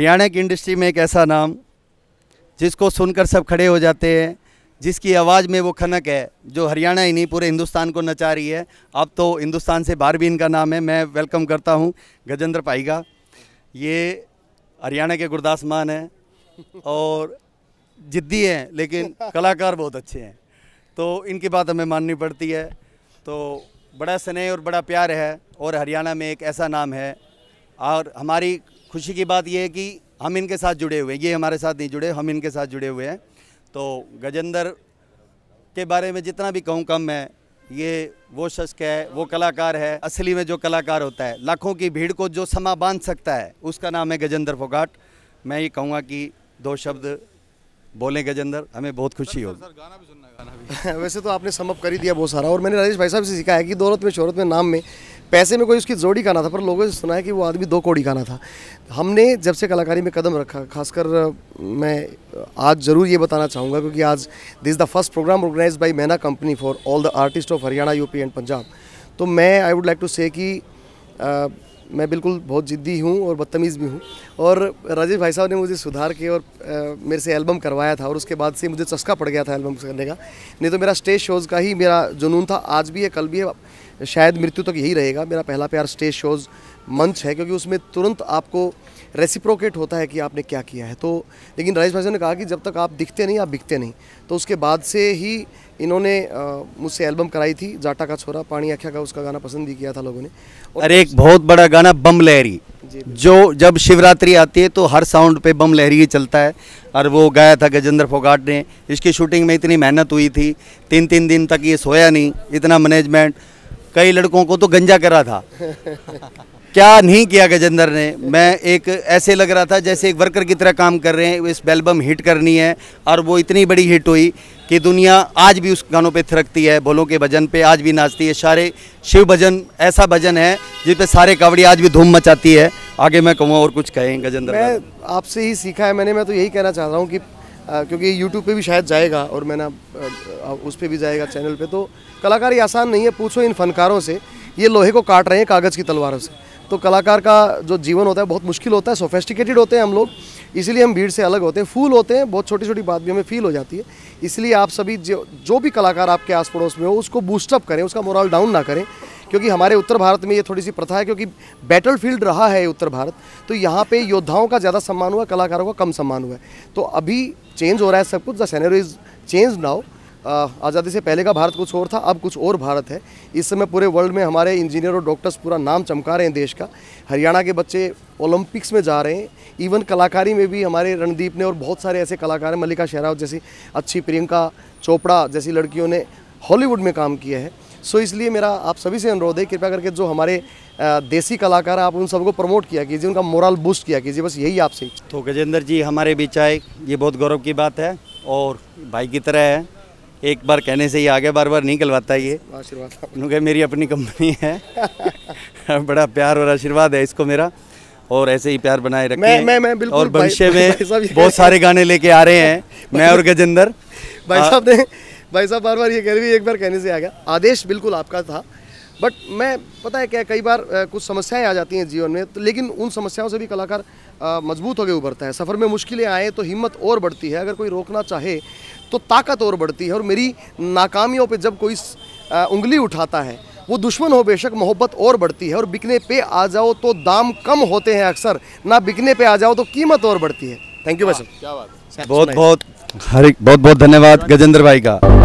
हरियाणा की इंडस्ट्री में एक ऐसा नाम जिसको सुनकर सब खड़े हो जाते हैं, जिसकी आवाज़ में वो खनक है जो हरियाणा ही नहीं पूरे हिंदुस्तान को नचा रही है। अब तो हिंदुस्तान से बाहर भी इनका नाम है। मैं वेलकम करता हूँ गजेंद्र भाई का। ये हरियाणा के गुरदास मान हैं और जिद्दी हैं, लेकिन कलाकार बहुत अच्छे हैं, तो इनकी बात हमें माननी पड़ती है। तो बड़ा स्नेह और बड़ा प्यार है और हरियाणा में एक ऐसा नाम है। और हमारी खुशी की बात यह है कि हम इनके साथ जुड़े हुए हैं, ये हमारे साथ नहीं जुड़े, हम इनके साथ जुड़े हुए हैं। तो गजेंद्र के बारे में जितना भी कहूँ कम है। ये वो शख्स है, वो कलाकार है, असली में जो कलाकार होता है, लाखों की भीड़ को जो समा बांध सकता है, उसका नाम है गजेंद्र फोगाट। मैं ये कहूँगा कि दो शब्द बोलें गजेंद्र, हमें बहुत खुशी होगी। सर गाना भी सुनना है, गाना भी। वैसे तो आपने समअप कर ही दिया बहुत सारा, और मैंने राजेश भाई साहब से सीखा है कि दौलत में, शोहरत में, नाम में, पैसे में कोई उसकी जोड़ी का ना था, पर लोगों से सुना है कि वो आदमी 2 कौड़ी का ना था। हमने जब से कलाकारी में कदम रखा, खासकर मैं आज ज़रूर ये बताना चाहूँगा क्योंकि आज this the first program organized by Maina company for all the artist of Haryana, UP and Punjab. तो मैं आई वुड लाइक टू से कि मैं बिल्कुल बहुत ज़िद्दी हूँ और बदतमीज़ भी हूँ। और राजेश भाई साहब ने मुझे सुधार के और मेरे से एल्बम करवाया था, और उसके बाद से मुझे चस्का पड़ गया था एल्बम करने का। नहीं तो मेरा स्टेज शोज़ का ही मेरा जुनून था, आज भी है, कल भी है, शायद मृत्यु तक यही रहेगा। मेरा पहला प्यार स्टेज शोज़, मंच है, क्योंकि उसमें तुरंत आपको रेसिप्रोकेट होता है कि आपने क्या किया है। तो लेकिन राजेश भाई साहब ने कहा कि जब तक आप दिखते नहीं, आप बिकते नहीं। तो उसके बाद से ही इन्होंने मुझसे एल्बम कराई थी, जाटा का छोरा, पानी आख्या का, उसका गाना पसंद भी किया था लोगों ने। और एक बहुत बड़ा गाना बम लहरी, जो जब शिवरात्रि आती है तो हर साउंड पे बम लहरी ही चलता है, और वो गाया था गजेंद्र फोगाट ने। इसकी शूटिंग में इतनी मेहनत हुई थी, 3-3 दिन तक ये सोया नहीं, इतना मैनेजमेंट, कई लड़कों को तो गंजा करा था। क्या नहीं किया गजेंद्र ने। मैं एक ऐसे लग रहा था जैसे एक वर्कर की तरह काम कर रहे हैं, इस एल्बम हिट करनी है। और वो इतनी बड़ी हिट हुई कि दुनिया आज भी उस गानों पे थिरकती है, भोलों के भजन पे आज भी नाचती है। सारे शिव भजन ऐसा भजन है जिस पे सारे कावड़ी आज भी धूम मचाती है। आगे मैं कहूँ और कुछ कहें गजेंद्र। मैं आपसे ही सीखा है मैंने, मैं तो यही कहना चाह रहा हूँ कि क्योंकि यूट्यूब पे भी शायद जाएगा और मैं ना उस पर भी जाएगा चैनल पे। तो कलाकारी आसान नहीं है, पूछो इन फनकारों से, ये लोहे को काट रहे हैं कागज़ की तलवारों से। तो कलाकार का जो जीवन होता है बहुत मुश्किल होता है, सोफेस्टिकेटेड होते हैं हम लोग, इसलिए हम भीड़ से अलग होते हैं, फूल होते हैं, बहुत छोटी छोटी बात भी हमें फील हो जाती है। इसलिए आप सभी जो भी कलाकार आपके आस पड़ोस में हो, उसको बूस्टअप करें, उसका मोरल डाउन ना करें। क्योंकि हमारे उत्तर भारत में ये थोड़ी सी प्रथा है, क्योंकि बैटल फील्ड रहा है उत्तर भारत, तो यहाँ पे योद्धाओं का ज़्यादा सम्मान हुआ, कलाकारों का कम सम्मान हुआ है। तो अभी चेंज हो रहा है सब कुछ, the scenario is change now. आज़ादी से पहले का भारत कुछ और था, अब कुछ और भारत है। इस समय पूरे वर्ल्ड में हमारे इंजीनियर और डॉक्टर्स पूरा नाम चमका रहे हैं देश का। हरियाणा के बच्चे ओलंपिक्स में जा रहे हैं। इवन कलाकारी में भी हमारे रणदीप ने और बहुत सारे ऐसे कलाकार हैं, मल्लिका शेरावत जैसी अच्छी, प्रियंका चोपड़ा जैसी लड़कियों ने हॉलीवुड में काम किया है। सो इसलिए मेरा आप सभी से अनुरोध है, कृपया करके जो हमारे देसी कलाकार हैं, आप उन सबको प्रमोट किया कीजिए, उनका मोरल बूस्ट किया कीजिए, बस यही आपसे। तो गजेंद्र जी हमारे बीच आए, ये बहुत गौरव की बात है, और भाई की तरह है, एक बार कहने से ही आगे बार बार नहीं कहलवाता ये। आशीर्वाद उन्होंने मेरी अपनी कंपनी है। बड़ा प्यार और आशीर्वाद है इसको मेरा, और ऐसे ही प्यार बनाए रखें। मैं बिल्कुल, और भविष्य में बहुत सारे गाने लेके आ रहे हैं मैं और गजेंद्र भाई साहब बार बार ये कह रही, एक बार कहने से आ गया। आदेश बिल्कुल आपका था, बट मैं पता है क्या, कई बार कुछ समस्याएं आ जाती हैं जीवन में, तो लेकिन उन समस्याओं से भी कलाकार मजबूत होकर उभरता है। सफ़र में मुश्किलें आए तो हिम्मत और बढ़ती है, अगर कोई रोकना चाहे तो ताकत और बढ़ती है। और मेरी नाकामियों पे जब कोई उंगली उठाता है, वो दुश्मन हो बेशक, मोहब्बत और बढ़ती है। और बिकने पे आ जाओ तो दाम कम होते हैं अक्सर, ना बिकने पे आ जाओ तो कीमत और बढ़ती है। थैंक यू भाई साहब, क्या बात है। बहुत बहुत धन्यवाद गजेंद्र भाई का।